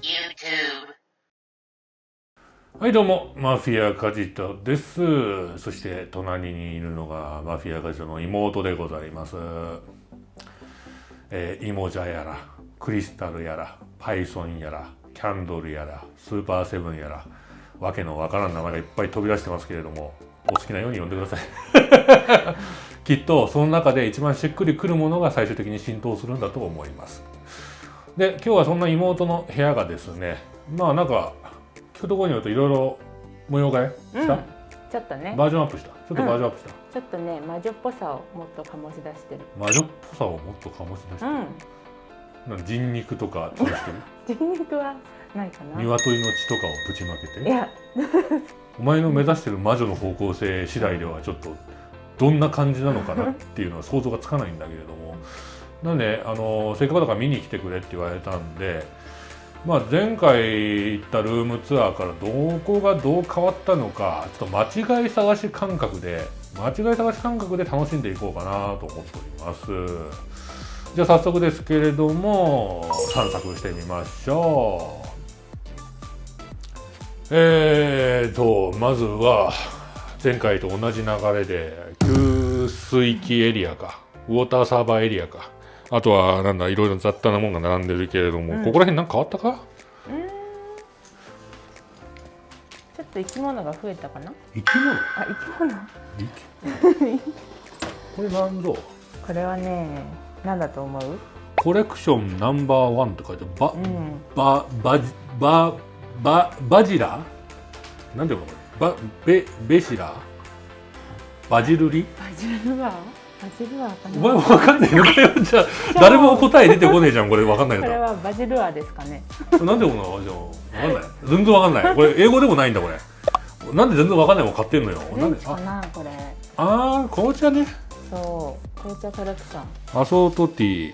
YouTube。はいどうも、マフィアカジトです。そして隣にいるのがマフィアカジトの妹でございます。イモジャやら、クリスタルやら、パイソンやら、キャンドルやら、スーパーセブンやら、わけのわからん名前がいっぱい飛び出してますけれども、お好きなように呼んでください。きっとその中で一番しっくりくるものが最終的に浸透するんだと思います。で、今日はそんな妹の部屋がですね、まあなんか聞くところによるといろいろ模様替えした、ちょっとね、バージョンアップした、ちょっとバージョンアップした、ちょっとね、魔女っぽさをもっと醸し出してる。魔女っぽさをもっと醸し出してる、なんか人肉とか試してる人肉はないかな。鶏の血とかをぶちまけて、いや、お前の目指してる魔女の方向性次第ではちょっとどんな感じなのかなっていうのは想像がつかないんだけれども、なんでせっかくだから見に来てくれって言われたんで、まあ、前回行ったルームツアーからどこがどう変わったのか、ちょっと間違い探し感覚で楽しんでいこうかなと思っております。じゃあ早速ですけれども散策してみましょう。まずは前回と同じ流れで給水器エリアかウォーターサーバーエリアか、あとはなんだいろいろ雑多なものが並んでるけれども、ここら辺なんか変わったか？ちょっと生き物が増えたかな。生き物？生き物。これなんぞ？これはね、なんだと思う？コレクションナンバーワンって書いてバジラ？なんていうのこれ？ベシラ？バジルリ？バジルはかな。お前も分かんないのかよ。じゃあ誰も答え出てこねえじゃんこれ分かんないんだ。これはバジルアですかね。なんでこんなの？じゃあ分かんない。全然分かんない。これ英語でもないんだこれ。なんで全然分かんないもん買ってんのよ。フレンチかなこれ。紅茶ね。そう、紅茶コレクション。アソートティー。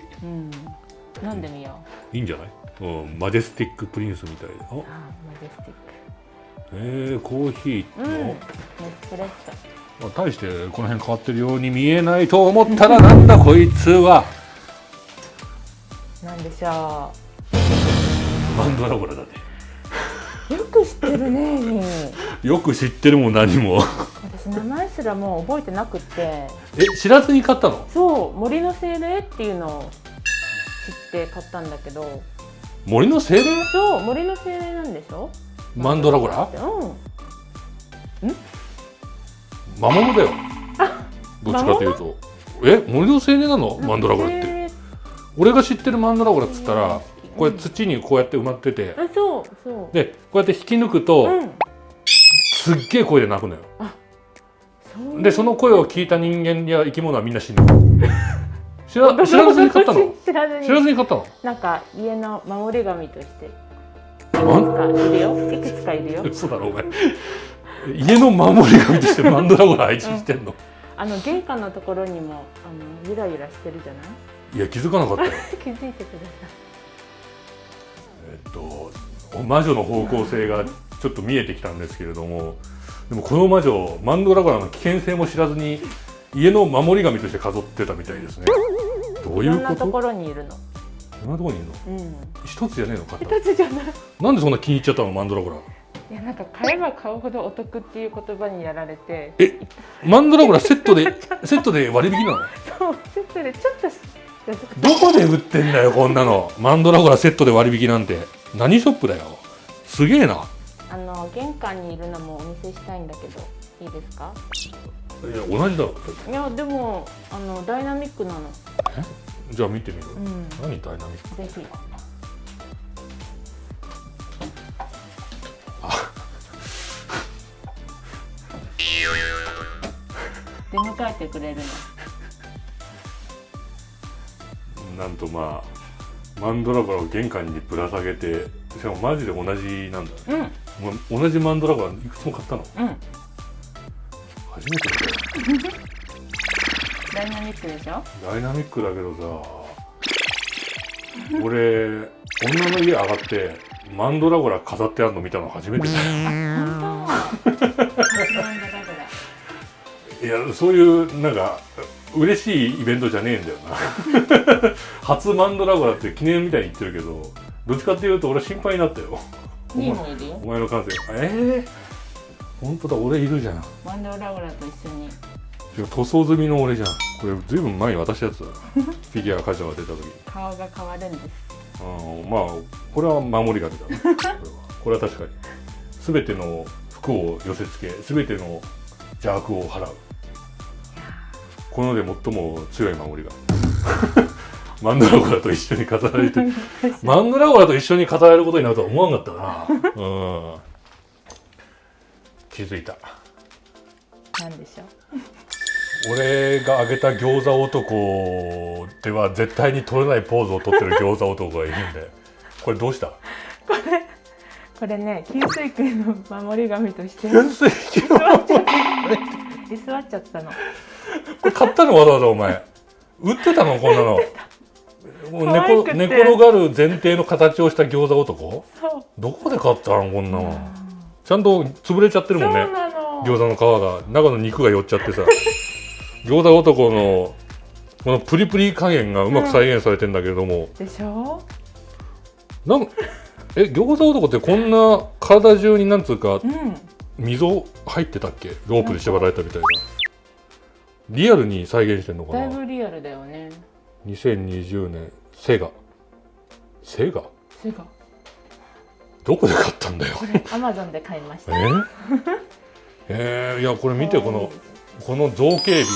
飲んでみよいいんじゃない？マジェスティックプリンスみたいで。う。マジェスティック。コーヒーの、エスプレッソ。大してこの辺変わってるように見えないと思ったらなんだこいつは。なんでしょマンドラゴラだね。う。よく知ってるね。よく知ってるも何も。私名前すらもう覚えてなくって。知らずに買ったの？そう、森の精霊っていうのを知って買ったんだけど。森の精霊？そう、森の精霊なんでしょ？マンドラゴラ？魔物だよ。どっちかというと。森の精霊なの？マンドラゴラって。俺が知ってるマンドラゴラっつったら、これ土にこうやって埋まってて、そうでこうやって引き抜くと、すっげえ声で鳴くのよ。でその声を聞いた人間や生き物はみんな死ぬ。知らずに買ったの？知らずに買ったの？なんか家の守り神としていくつかいるよ。嘘だろお前。家の守り神としてマンドラゴラ配置してんの？玄関のところにもゆらゆらしてるじゃない？いや気づかなかったよ。気づいてください。魔女の方向性がちょっと見えてきたんですけれども、でもこの魔女マンドラゴラの危険性も知らずに家の守り神として飾ってたみたいですね。どういうこと？いろんなところにいるの。いろんなところにいるの？一つじゃねえのか？一つじゃない。なんでそんな気に入っちゃったのマンドラゴラ？いやなんか買えば買うほどお得っていう言葉にやられて。マンドラゴラセットで割引なの？そうセットでちょっとどこで売ってんだよこんなの。マンドラゴラセットで割引なんて何ショップだよ。すげえな。玄関にいるのもお見せしたいんだけどいいですか？いや同じだろ。いやでもダイナミックなの。じゃあ見てみる。何ダイナミック？ぜひ。出迎えてくれるの。なんとマンドラゴラを玄関にぶら下げて、しかもマジで同じなんだ。同じマンドラゴラいくつも買ったの？初めて見たよ。ダイナミックでしょ？ダイナミックだけどさ、俺女の家上がってマンドラゴラ飾ってあるの見たの初めてだよ。本当？いやそういうなんか嬉しいイベントじゃねえんだよな。初マンドラゴラって記念みたいに言ってるけど、どっちかっていうと俺心配になったよ。ニーもいるよ。お前の感性。本当だ、俺いるじゃん。マンドラゴラと一緒に。塗装済みの俺じゃん。これずいぶん前に渡したやつだ。フィギュアカジャが出た時。顔が変わるんです。まあこれは守り神だな。これは確かに。すべての服を寄せ付け、すべての邪悪を払う。この世で最も強い守り神。マンドラゴラと一緒に飾られてマンドラゴラと一緒に飾られることになるとは思わなかったな。気づいた。なんでしょう。俺が挙げた餃子男では絶対に取れないポーズを取ってる餃子男がいるんで、これどうした？これね、給水器の守り神として給水器の居座っちゃったの。これ買ったのわざわざお前売ってたのこんなの。もう寝転がる前提の形をした餃子男？どこで買ったのこんなの。ちゃんと潰れちゃってるもんね。餃子の皮が中の肉が寄っちゃってさ。餃子男のこのプリプリ加減がうまく再現されてんだけれども、でしょ。餃子男ってこんな体中になんつうか、溝入ってたっけ？ロープで縛られたみたいな。リアルに再現してんのかな。だいぶリアルだよね。2020年セガどこで買ったんだよ。これアマゾンで買いました。いやこれ見て、この造形美。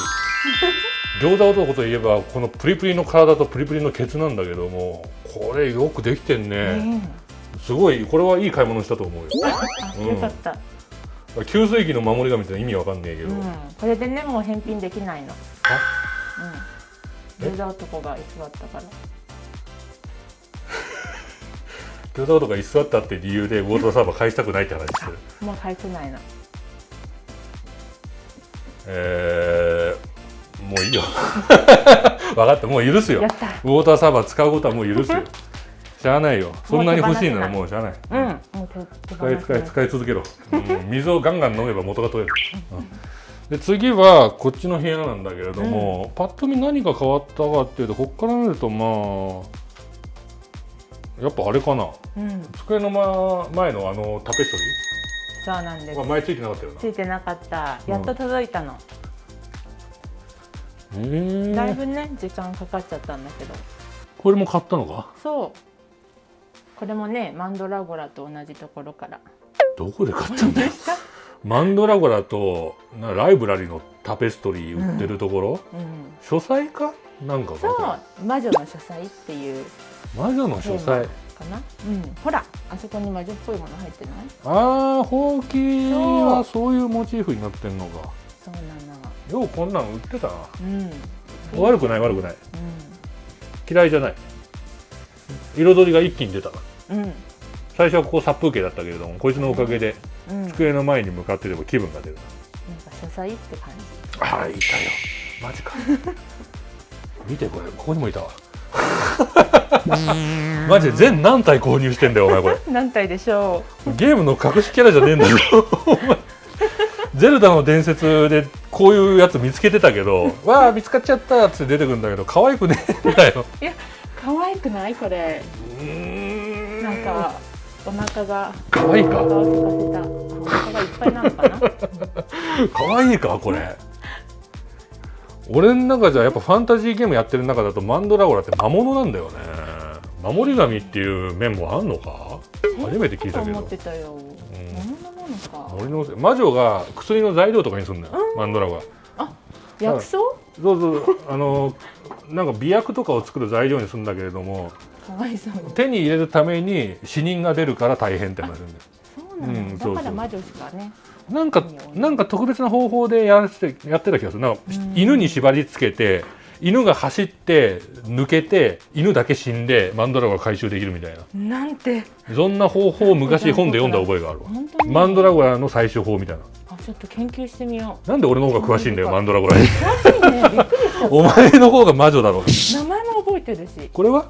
餃子男といえばこのプリプリの体とプリプリのケツなんだけども、これよくできてんね。すごい、これはいい買い物したと思うよ。よかった。給水器の守り神って意味わかんねえけど、これでねもう返品できないの。餃子男が居座ったから。餃子男が居座ったって理由でウォーターサーバー返したくないって話してる。もう返せないの。もういいよ。分かった、もう許すよ。ウォやった。ーターサーバー使うことはもう許すよ。しゃあないよ。そんなに欲しいならもうしゃあない。もう使い続けろ。水をガンガン飲めば元が取れる。で次はこっちの部屋なんだけれども、パッと見何が変わったかっていうと、こっから見るとまあやっぱあれかな。机の前のタペストリー。そうなんです。前ついてなかったよな。ついてなかった。やっと届いたの。だいぶね時間かかっちゃったんだけど。これも買ったのか？そう。これもねマンドラゴラと同じところから。どこで買ったんだよ。マンドラゴラとライブラリのタペストリー売ってるところ、書斎かなんか。そう魔女の書斎っていう。魔女の書斎かな。ほらあそこに魔女っぽいもの入ってない？ほうきはそういうモチーフになってんのか。そうなの。ようこんなの売ってたな。悪くない。嫌いじゃない。彩りが一気に出た。最初はここ殺風景だったけれども、こいつのおかげで机の前に向かってれば気分が出る。なんか書斎って感じ。いたよ。マジか。見てこれ、ここにもいたわ。マジで全何体購入してんだよお前これ。何体でしょう。ゲームの隠しキャラじゃねえんだよ。ゼルダの伝説でこういうやつ見つけてたけど、わあ見つかっちゃったって出てくるんだけど、可愛くねえんだよ。いや可愛くないこれ。なんかお腹が可愛いか。お腹がいっぱいなのかな。可愛いかこれ。俺の中じゃやっぱファンタジーゲームやってる中だとマンドラゴラって魔物なんだよね。守り神っていう面もあんのか。初めて聞いたけど。思ってたよ。魔女が薬の材料とかにするんだよ、マンドラゴラ。薬草？なんか媚薬とかを作る材料にするんだけれども、かわいそう。手に入れるために死人が出るから大変ってなるんだよ。そうなんだ。だから魔女しかね。なんか特別な方法でやってた気がする。なんか犬に縛り付けて、犬が走って抜けて犬だけ死んでマンドラゴラ回収できるみたいな。なんて。そんな方法を昔本で読んだ覚えがあるわ。マンドラゴラの採取法みたいな。ちょっと研究してみよう。なんで俺の方が詳しいんだよマンドラゴラに。詳しいね。びっくりした。お前の方が魔女だろ。名前も覚えてるし。これは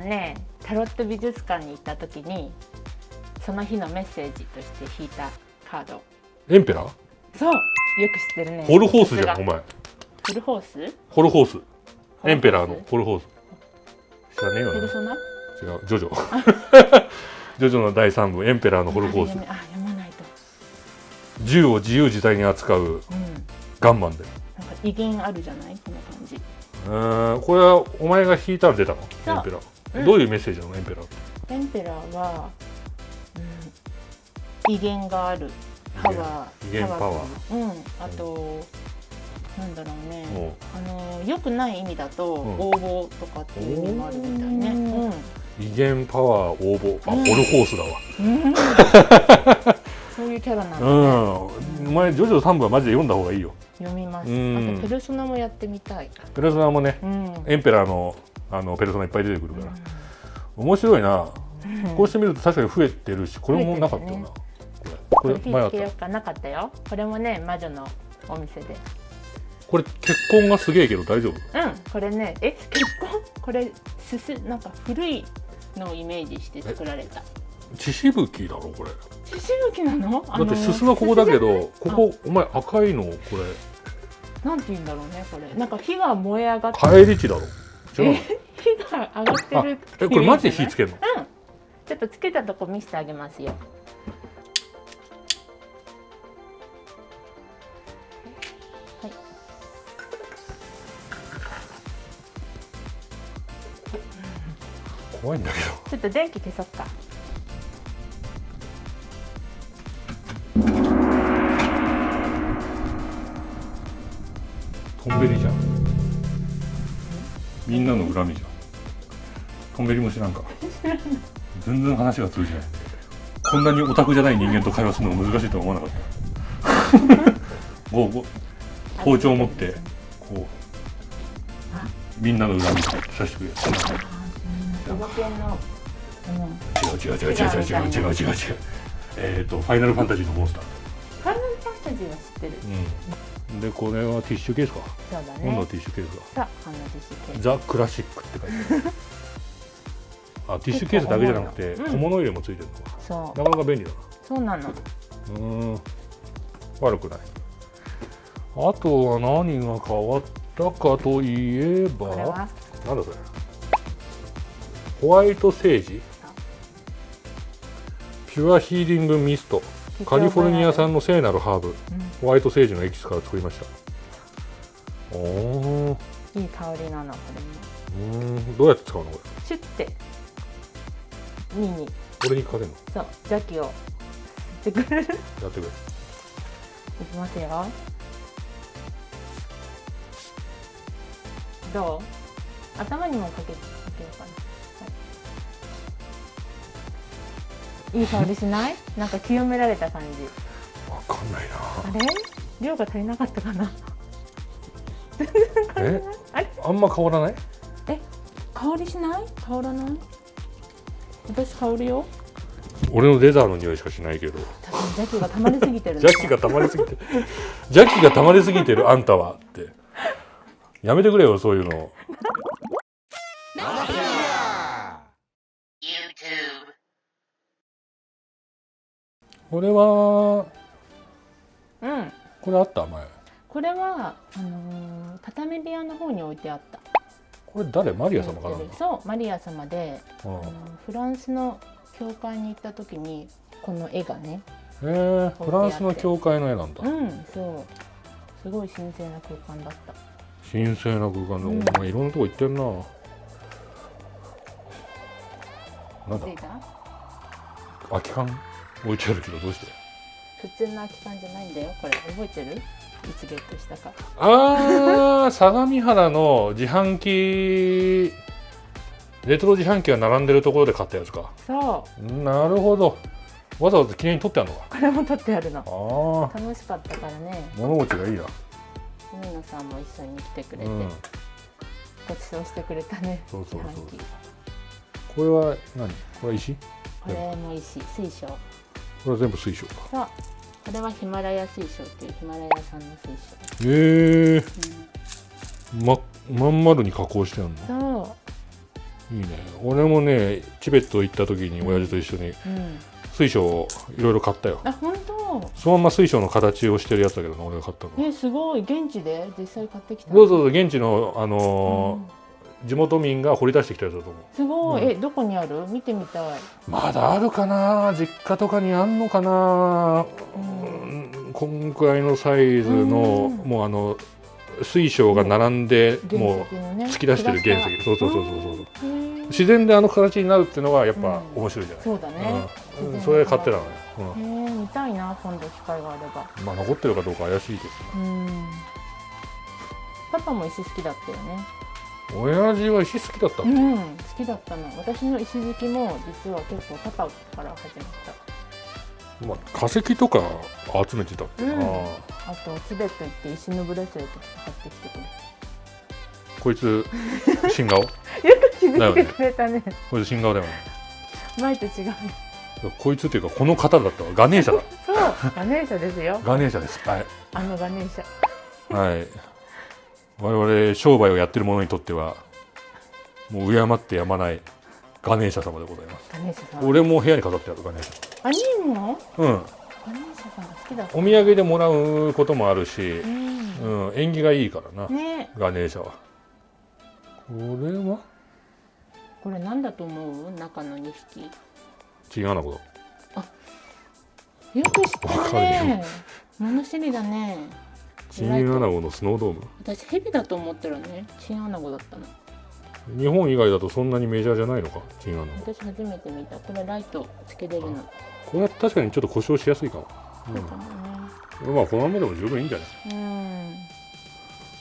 ね、タロット美術館に行った時にその日のメッセージとして引いたカード。エンペラー？そう、よく知ってるね。ホルホースじゃんお前。ホルホース？ホルホース。エンペラーのホルホース。知らねえよな。ペルソナ？違うジョジョジョジョの第3部エンペラーのホロコース読まないと。銃を自由自在に扱ううん。ガンマンでなんか威厳あるじゃないこの感じ。これはお前が引いたら出たのそうエンペラー、うんどういうメッセージなのエンペラーってエンペラーは、威厳がある。パワー。威厳パワー。うん。あと、なんだろうね。も良くない意味だと、ん応募とかっていう意味もあるみたいね。うん。う威厳パワー応募ホルホースだわそういうキャラなんだね。お前ジョジョ3部はマジで読んだ方がいいよ。読みます。うんあとペルソナもやってみたい。ペルソナもねエンペラーのペルソナいっぱい出てくるから面白いな。こうしてみると確かに増えてるし、これもなかったよな。これ前あった。つけようかなかったよ。これもね魔女のお店で。これ結婚がすげえけど大丈夫？これね結婚これなんか古いのをイメージして作られた。血しぶきだろこれ。血しぶきなの？だってすすはここだけど、ここお前赤いのこれ。なんて言うんだろうねこれ。なんか火が燃え上がって。返り血だろ。違うの？火が上がってる。これマジで火つけるの？ちょっとつけたとこ見せてあげますよ。はい。怖いんだけど。ちょっと電気消そっか。トンベリじゃん。みんなの恨みじゃん。トンベリも知らんか。全然話が通じない。こんなにオタクじゃない人間と会話するのが難しいとは思わなかった。包丁を持ってこうみんなの恨みさせてくれる。違う。ファイナルファンタジーのモンスター。ファイナルファンタジーは知ってる。でこれはティッシュケースか。そうだ今度はね。ティッシュケースさあ、こんなティッシュケース。ザ・クラシックって書いてある。ティッシュケースだけじゃなくて小物入れもついてるのか。そう。なかなか便利だな。そうなの。悪くない。あとは何が変わったかといえば、これはなんだそれ。ホワイトセージ、ピュアヒーリングミスト、カリフォルニア産の聖なるハーブ、ホワイトセージのエキスから作りました。おお。いい香りなのこれも。どうやって使うのこれ。シュッてミニ。俺にかけるの。そう邪気を吸ってくれる。やってくれ。いきますよ。どう？頭にもかけようかな。いい香りしない？なんか清められた感じ。わかんないな。あれ？量が足りなかったかな。あれ？あんま変わらない？香りしない？香らない？私香るよ。俺のレザーの匂いしかしないけど。多分邪気が溜まりすぎてる。邪気が溜まりすぎて、邪気が溜まりすぎてるあんたはって。やめてくれよそういうの。これはこれあった前。これは畳部屋の方に置いてあった。これ誰？マリア様かな。そうマリア様で、フランスの教会に行った時にこの絵がね。フランスの教会の絵なんだ。そうすごい神聖な空間だった。神聖な空間で、お前いろんなとこ行ってんな。なんだ。空き缶置いてあるけどどうして？普通の空き缶じゃないんだよこれ。覚えてる？いつゲットしたか。相模原の自販機、レトロ自販機が並んでるところで買ったやつか。そう。なるほど。わざわざ記念に撮ってあるのか。これも撮ってあるの。楽しかったからね。物持ちがいいな。海野さんも一緒に来てくれて、ごちそうしてくれたね。そう。これは何？これは石？これも石、水晶。これは全部水晶か。そう。これはヒマラヤ水晶っていうヒマラヤ産の水晶。まん丸に加工してあるの。そう。いいね。俺もね、チベット行った時に親父と一緒に水晶をいろいろ買ったよ。本当。そのまま水晶の形をしてるやつだけどな、俺が買ったの。すごい。現地で実際買ってきた。そう現地の地元民が掘り出してきたやつだと思う。すごい、うどこにある？見てみたい。まだあるかな、実家とかにあんのかな、こんくらいのサイズの、もう水晶が並んで、もう突き出してる原石。そうそうそうそうそう。自然であの形になるっていうのがやっぱ面白いじゃない。そうだね。それで買ってたのね。見たいな、今度機会があれば。まあ残ってるかどうか怪しいですね。パパも石好きだったよね。親父は石好きだったっけ？好きだったの。私の石好きも実は結構パパから始まった。まあ化石とか集めてたっけな。あとチベット行って石のブレスレット買ってきてくれた。こいつ新顔？よく気づいてくれたね。こいつ新顔だよね。前と違う。こいつっていうかこの方だったわ。ガネーシャだ。そう、ガネーシャですよ。ガネーシャです。はい。ガネーシャ。はい。我々商売をやってる者にとってはもう敬ってやまないガネーシャ様でございます。ガネーシャさん。俺も部屋に飾ってあるガネーシャ。あ、いいの？うん。ガネーシャさんが好きだった。お土産でもらうこともあるし、縁起がいいからな。ね。ガネーシャは。これなんだと思う？中の2匹。チンアナゴだ。よく知ってるね。物知りだね。チンアナゴのスノードーム。私ヘビだと思ったらね、チンアナゴだったの。日本以外だとそんなにメジャーじゃないのか、チンアナゴ。私初めて見た。これライトつけれるの。これは確かにちょっと故障しやすいかも。まあこのままでも十分いいんじゃない？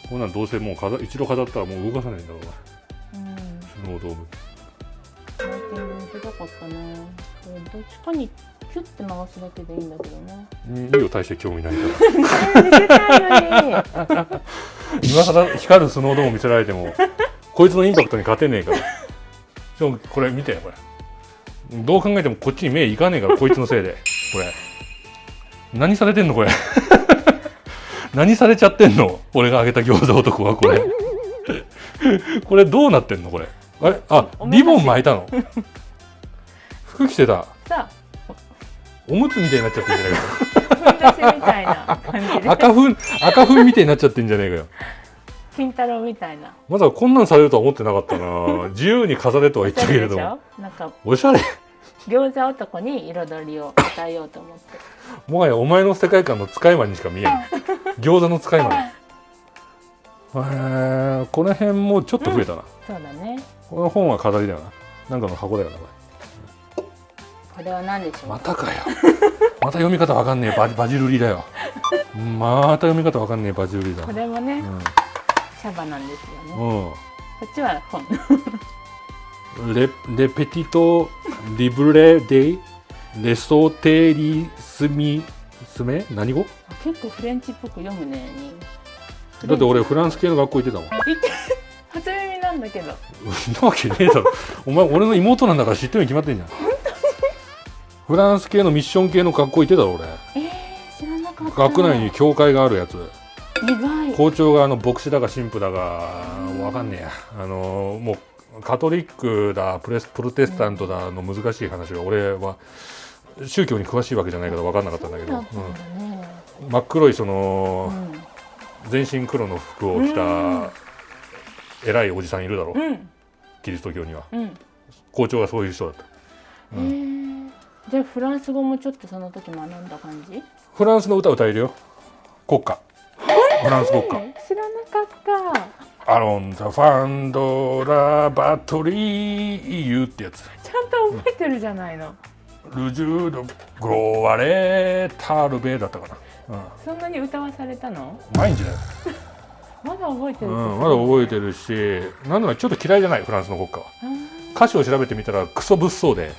こんなんどうせもう一度飾ったらもう動かさないんだろうな。スノードーム。ライティング見せたかったな。どっちかにキュッて回すだけでいいんだけどな。いいよ、大して興味ないから。見せたいのに。今更光るスノードーム見せられてもこいつのインパクトに勝てねえから。これ見て、これどう考えてもこっちに目いかねえから、こいつのせいで。これ何されてんのこれ。何されちゃってんの、俺があげた餃子男は。これこれどうなってんのこれ。あれ、リボン巻いたの。服着てた。さあ、おむつみたいになっちゃってんじゃないかよ。私みたいな感じで。赤粉みたいになっちゃってんじゃねえかよ。金太郎みたいな。まさかこんなんされるとは思ってなかったな。自由に飾れとは言ったけれども。なんかおしゃれ。餃子男に彩りを与えようと思って。もはやお前の世界観の使い魔にしか見えない。餃子の使い魔。この辺もちょっと増えたな。そうだね。この本は飾りだよな。なんかの箱だよな、これ。これは何でしょう。またかよ。また読み方わかんねえバジルリだよ。また読み方わかんねえバジルリだ。これもね、シャバなんですよね。こっちは本。レペティトリブレデレソテリスミスメ、何語？結構フレンチっぽく読むね。だって俺フランス系の学校行ってたもん。初耳なんだけど。なわけねえだろ。お前俺の妹なんだから知ってるに決まってんじゃん。フランス系のミッション系の学校行ってたろ俺。知らなかった。学内に教会があるやつ。意外。校長が牧師だか神父だかわかんねえや。もうカトリックだプロテスタントだの難しい話は俺は宗教に詳しいわけじゃないから分かんなかったんだけど、真っ黒いその、全身黒の服を着た偉いおじさんいるだろ、キリスト教には、校長がそういう人だった。じゃあフランス語もちょっとその時学んだ感じ？フランスの歌歌えるよ。国歌。フランス国歌。知らなかった。アロンザファンドラバトリーユってやつ。ちゃんと覚えてるじゃないの。ルジュードグロワレタルベだったかな。そんなに歌わされたの？毎日だよ。まだ覚えてる。まだ覚えてるし、なんならちょっと嫌いじゃないフランスの国歌は。歌詞を調べてみたらクソ物騒で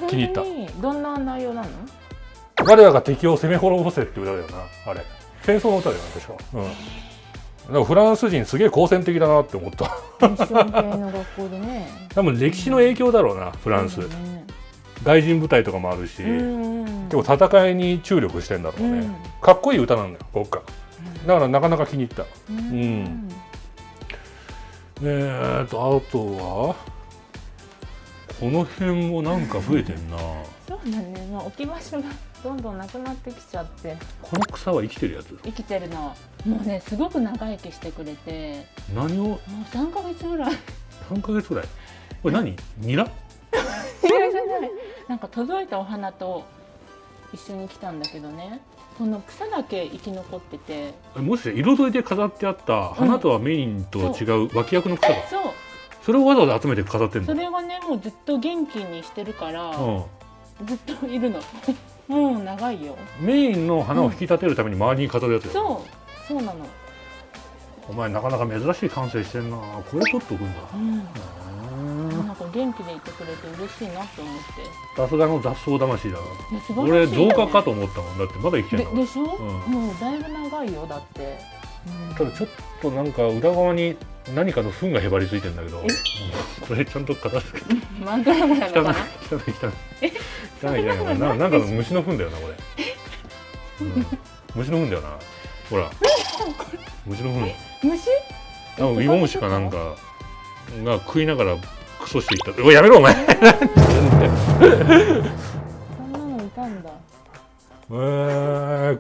気に入った。どんな内容なの？我らが敵を攻め滅ぼせって歌だよな、あれ。戦争の歌だよな、確か。だからフランス人すげえ好戦的だなって思った。ミッション系の学校でね。多分歴史の影響だろうな、フランス。外人部隊とかもあるし、結構戦いに注力してんだろうね。かっこいい歌なんだよ、国歌。だからなかなか気に入った。あとはこの辺もなんか増えてんな。そうだね、もう置き場所がどんどんなくなってきちゃって。この草は生きてるやつ？生きてるの。もうね、すごく長生きしてくれて。何を？もう3ヶ月ぐらい3ヶ月ぐらい。これ何？ニラ？いやじゃない。なんか届いたお花と一緒に来たんだけどね。この草だけ生き残ってて。もし彩りで飾ってあった花とはメインとは違う脇役の草が。そう。それをわざわざ集めて飾ってんの？それがねもうずっと元気にしてるから、うんずっといるの。もう長いよ。メインの花を引き立てるために周りに飾るやつよ、そうなの。お前なかなか珍しい感性してんな。これ取っとくんだ。なんか元気でいてくれて嬉しいなと思って。さすがの雑草魂だな。素晴らしいよね。俺増加かと思ったもん。だってまだ生きてんの。でしょ、もうだいぶ長いよだって、ただちょっとなんか裏側に何かの糞がへばりついてんだけど、これちゃんと片付けて。マントラゴなのかな。汚いなんかの虫の糞だよなこれ、虫の糞だよな。ほら虫の糞。虫？ウイモムシかなんかが食いながらクソしていった。おいやめろお前。そんなのいたんだ。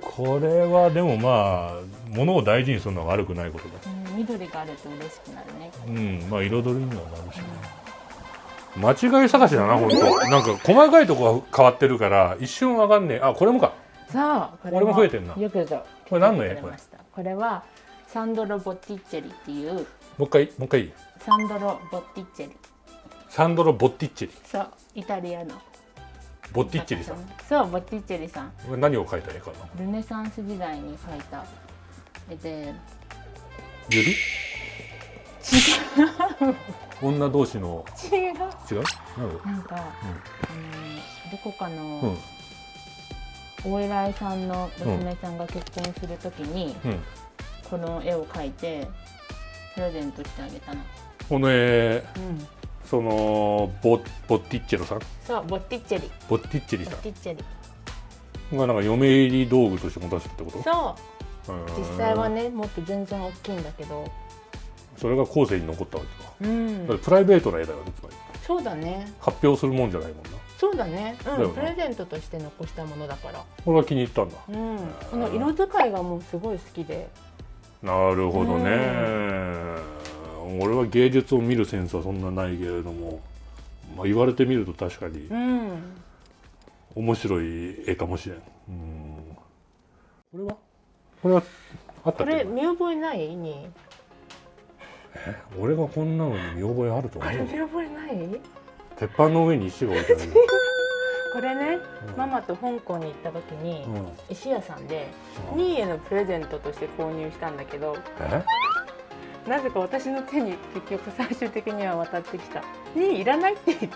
これはでもまあ物を大事にするのは悪くないことだ。緑があると嬉しくなるね。まあ彩りにはなるしね。間違い探しだな本当。なんか細かいとこが変わってるから一瞬わかんねえ。あこれもか。さあこれも増えてんな。よくぞ。これ何の絵これ？これはサンドロ・ボッティッチェリっていう。もう一回いい？サンドロ・ボッティッチェリ。サンドロ・ボッティッチェリ。そうイタリアの。ボッティッチェリさん。そうボッティッチェリさん。何を描いた絵かな。ルネサンス時代に描いた絵で。指？違う。女同士の。違う。違う？なんか、どこかのお偉いさんの娘さんが結婚するときに、この絵を描いてプレゼントしてあげたの。この絵、そのボッティッチェロさん。そうボッティッチェリ。ボッティッチェリさん。ボッティッチェリがなんか嫁入り道具として持たせたってこと？そう。実際はねもっと全然大きいんだけど。それが後世に残ったわけか。だからプライベートな絵だよねつまり。そうだね。発表するもんじゃないもんな。そうだね。プレゼントとして残したものだから。これは気に入ったんだ。この色使いがもうすごい好きで。なるほどね。俺は芸術を見るセンスはそんなないけれども、まあ、言われてみると確かに面白い絵かもしれん。これはあったっけ？これ見覚えないに？俺がこんなのに見覚えあると思う？見覚えない？鉄板の上に石が置いてある。これね、ママと香港に行った時に、石屋さんでニーへのプレゼントとして購入したんだけど、なぜか私の手に結局最終的には渡ってきた。ニーいらないって言っ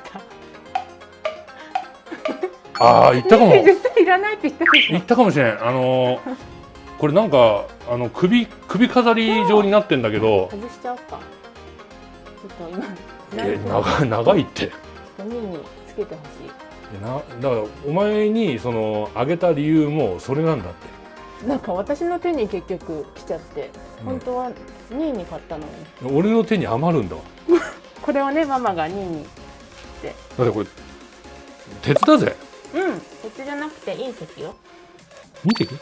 た。ああ言ったかも。絶対いらないって言ったでしょ。言ったかもしれん。これなんか首飾り状になってんだけど。外しちゃおうか。ちょっと今長いって。ニーにつけてほしい。だからお前にそのあげた理由もそれなんだって。なんか私の手に結局来ちゃって、本当はニーに買ったのに。俺の手に余るんだわ。これをねママがニーにって。だってこれ鉄だぜ。鉄じゃなくて隕石よ。隕石？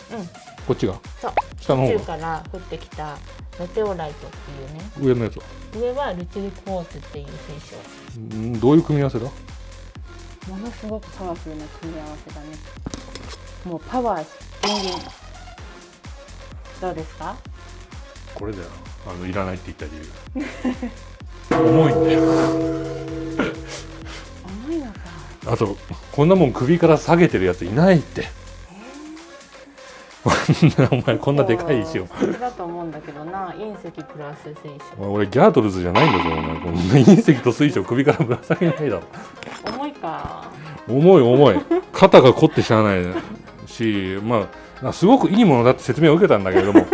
こっちが。そう。下の方が。宇宙から降ってきたメテオライトっていうね。上のやつは。上はルチルクォーツっていう水晶。どういう組み合わせだ？ものすごくパワフルな組み合わせだね。もうパワーギンギン。どうですか？これだよ。いらないって言った理由。重いんだよ。重いのか。あとこんなもん首から下げてるやついないって。お前こんなでかい石を。それだと思うんだけどな。隕石プラス水晶。俺ギャートルズじゃないんだぞお前。こんな隕石と水晶首からぶら下げないだろ。重いか。重い。肩が凝ってしゃあないし、まあすごくいいものだって説明を受けたんだけれども、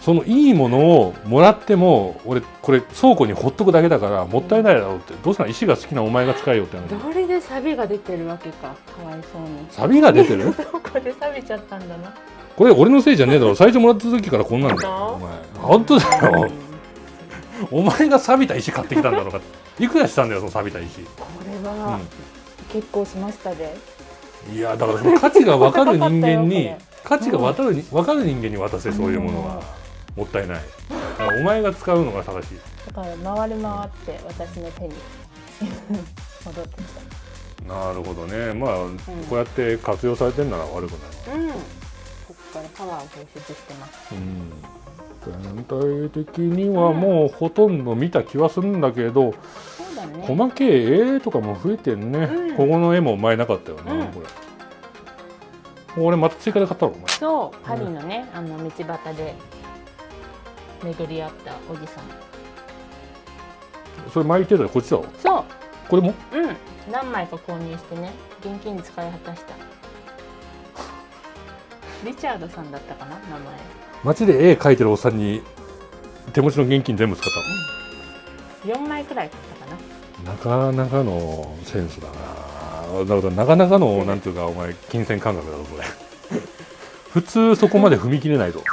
そのいいものをもらっても俺これ倉庫にほっとくだけだからもったいないだろうって。どうしたら石が好きなお前が使えよって話。どれで錆が出てるわけか。かわいそうに。錆が出てる？そこで錆びちゃったんだな。これ俺のせいじゃねえだろ。最初もらった時からこんなんだよ。お前本当だよ。お前が錆びた石買ってきたんだろうか。いくらしたんだよその錆びた石。これは、結構しましたで。いやだからその価値が分かる人間に価値が分かる人間に渡せ。そういうものはもったいない。お前が使うのが正しい。だから回る回って私の手に戻ってきた。なるほどね。まあ、こうやって活用されてるなら悪くない。ここからパワーを放出してます。全体的にはもうほとんど見た気はするんだけど、そうだね、細けい絵とかも増えてんね。ここの絵も前なかったよな、これ。俺また追加で買ったのお前。そう、パリのね、道端で巡り合ったおじさん。それ前言ってたらこっちだろ。そう。これも？何枚か購入してね、現金使い果たした。リチャードさんだったかな、名前。街で絵描いてるおっさんに手持ちの現金全部使ったの。4枚くらい買ったかな。なかなかのセンスだな。だからなかなかのなんていうかお前金銭感覚だぞこれ。普通そこまで踏み切れないぞ。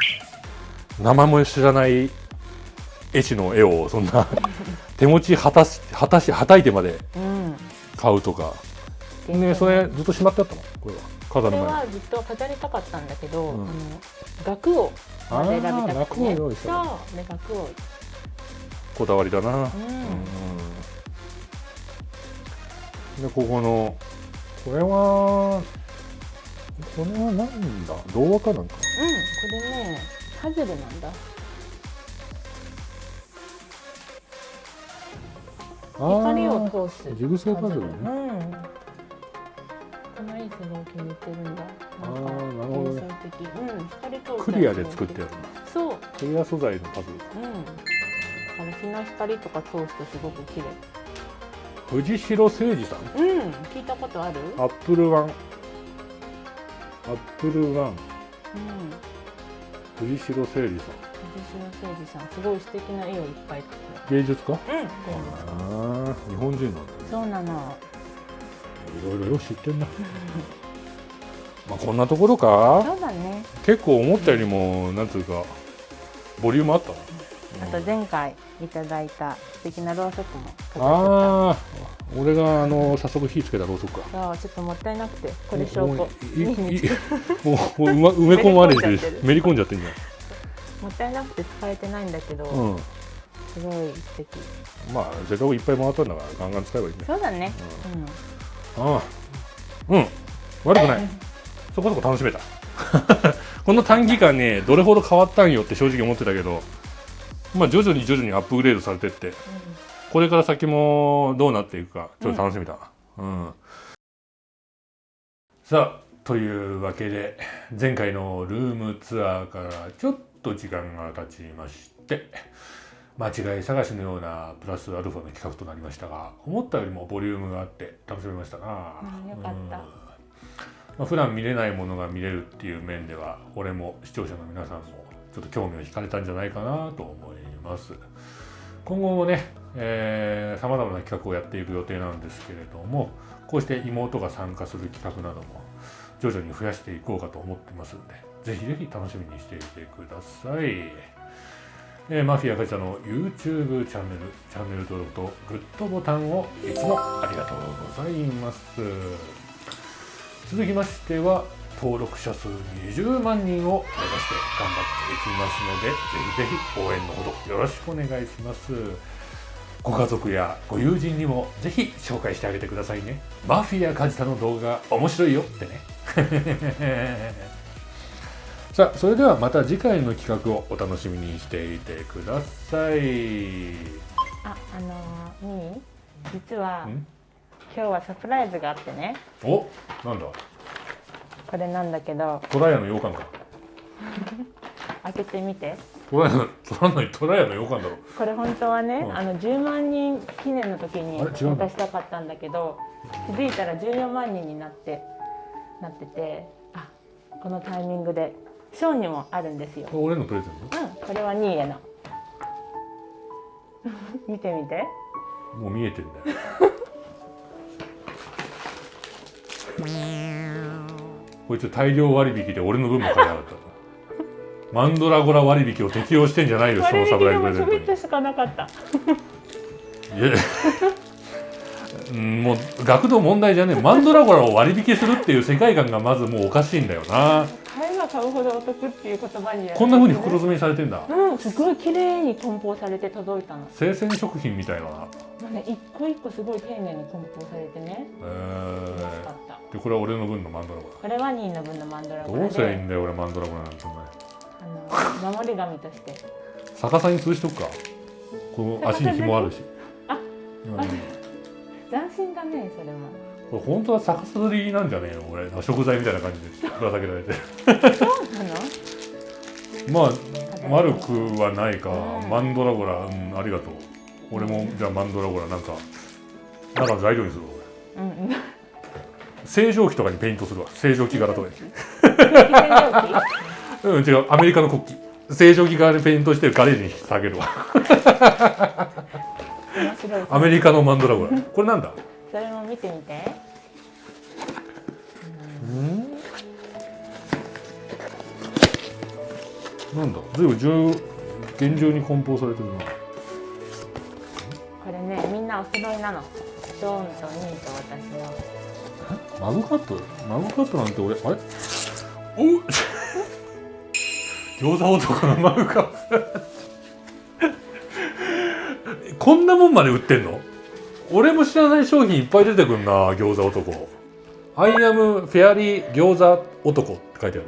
名前も知らない絵師の絵をそんな手持ちはたいてまで買うとか、ね、それずっとしまってあったのこれは飾る前に。これはずっと飾りたかったんだけど、額をまで選びたくてね。そう、で額をこだわりだな。でここのこれはなんだ、童話かなんか。これねパズルなんだ。光を通すジグソーパズルね。この絵すごい気に入ってるんだ。なるほどね。光通すクリアで作ってやる。そう。クリア素材のパズル。だから日の光とか通すとすごく綺麗。藤代誠二さん。聞いたことある？アップルワン。藤代誠二さん。藤代誠二さん、すごい素敵な絵をいっぱい描く。芸術家？芸術家。日本人なんだ。そうなの。いろいろよく知ってんな。まあこんなところか。そうだね。結構思ったよりもなんつうかボリュームあったな。あと前回いただいた素敵なろうそくも飾ってた。俺が早速火つけたろうそくか。そう、ちょっともったいなくてこれ証拠。もう埋め込まれてめり込んじゃってんじゃん。もったいなくて使えてないんだけど、すごい素敵。まあせっかくいっぱい回ったんだからガンガン使えばいいね。そうだね。悪くない。そこそこ楽しめた。この短期間ねどれほど変わったんよって正直思ってたけど、まあ徐々にアップグレードされてって、これから先もどうなっていくかちょっと楽しみだ。さあというわけで前回のルームツアーからちょっと時間が経ちまして、間違い探しのようなプラスアルファの企画となりましたが、思ったよりもボリュームがあって楽しめましたな。よかった。普段見れないものが見れるっていう面では俺も視聴者の皆さんもちょっと興味を惹かれたんじゃないかなと思います。今後もね、さまざまな企画をやっていく予定なんですけれども、こうして妹が参加する企画なども徐々に増やしていこうかと思ってますんで、ぜひぜひ楽しみにしていてください。マフィアガチャの YouTube チャンネル登録とグッドボタンをいつもありがとうございます。続きましては登録者数20万人を目指して頑張っていきますので、ぜひぜひ応援のほどよろしくお願いします。ご家族やご友人にもぜひ紹介してあげてくださいね。マフィアカジタの動画面白いよってね。さあそれではまた次回の企画をお楽しみにしていてください。実は今日はサプライズがあってね。お、なんだ。これなんだけど。トラヤの羊羹か。開けてみて。トラヤの羊羹だろ。これ本当はね、10万人記念の時に渡したかったんだけど、気づいたら14万人になってて、このタイミングでショーにもあるんですよ。俺のプレゼント？これはニーエの。見てみて。もう見えてんだよ。こいつ大量割引で俺の分も買いやがった。マンドラゴラ割引を適用してんじゃないよ、そのサプライズプレゼントに。割引でもちょびっとしかなかった。もう学童問題じゃねえ。マンドラゴラを割引するっていう世界観がまずもうおかしいんだよな。買えばば買うほどお得っていう言葉に、こんな風に袋詰めにされてんだ。すごい綺麗に梱包されて届いたの。生鮮食品みたいな。もうね、一個一個すごい丁寧に梱包されてね。美味しかった。でこれは俺の分のマンドラゴこれはニーの分のマンドラゴラで。どうすりゃいいんだよ俺マンドラゴラなんてお前。守り神として。逆さに吊るしとくか。この足に紐あるし。あ、斬新だねそれも。これ本当は逆さ吊りなんじゃねえよ俺。食材みたいな感じでぶら下げられて。そうなの？まあ丸くはないか。マンドラゴラ、ありがとう。俺もじゃあマンドラゴラなんか材料にするわ俺。清浄機とかにペイントするわ。清浄機柄とかに。違う、アメリカの国旗。清浄機柄にペイントしてガレージに下げるわ。アメリカのマンドラゴラ。これなんだ？それも見てみて。なんだ？随分厳重に梱包されてるな。これね、みんなお揃いなの。ショーンとニーと私の。マグカップなんて俺あれ？お餃子男のマグカップ。こんなもんまで売ってんの？俺も知らない商品いっぱい出てくんな。餃子男。アイアムフェアリー餃子男って書いてある。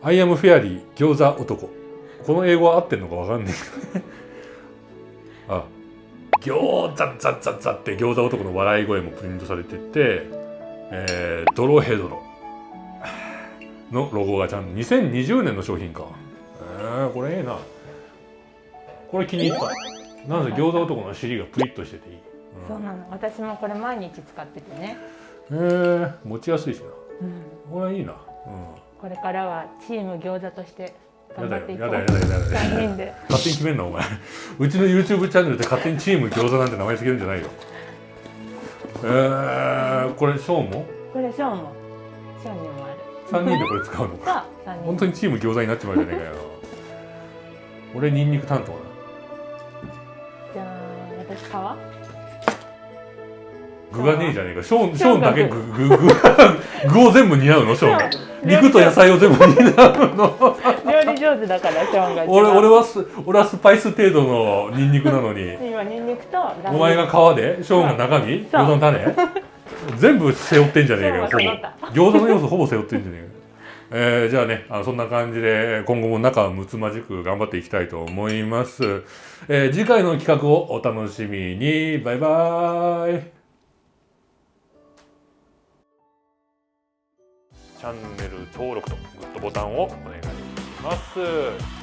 アイアムフェアリー餃子男。この英語は合ってんのかわかんないけどね。あ、餃子ザッザッザって餃子男の笑い声もプリントされてて、ドロヘドロのロゴがちゃんと2020年の商品か。これええな。これ気に入った。なぜ餃子男の尻がプリッとしてていい。そうなの。私もこれ毎日使っててね。持ちやすいしな。これはいいな。これからはチーム餃子として頑張っていこう。やだ。3人で勝手に決めんなお前。うちの YouTube チャンネルで勝手にチーム餃子なんて名前つけるんじゃないよ。これショーンも？これショーンも。ショーンにもある。3人でこれ使うのか。本当にチーム餃子になっちまうじゃねえかよ。俺ニンニク担当だ。じゃあ私皮？具がねえじゃねえか。ショーンだけ具を全部担うのショーンが。肉と野菜を全部担うの。料理上手だからショーンが。俺はスパイス程度のニンニクなのに。今ニンニクとお前が皮でショーンが中身餃子の種全部背負ってんじゃねえかよ。ほぼ餃子の要素ほぼ背負ってんじゃねえかよ。じゃあね、そんな感じで今後も仲睦まじく頑張っていきたいと思います。次回の企画をお楽しみに。バイバーイ。チャンネル登録とグッドボタンをお願いします。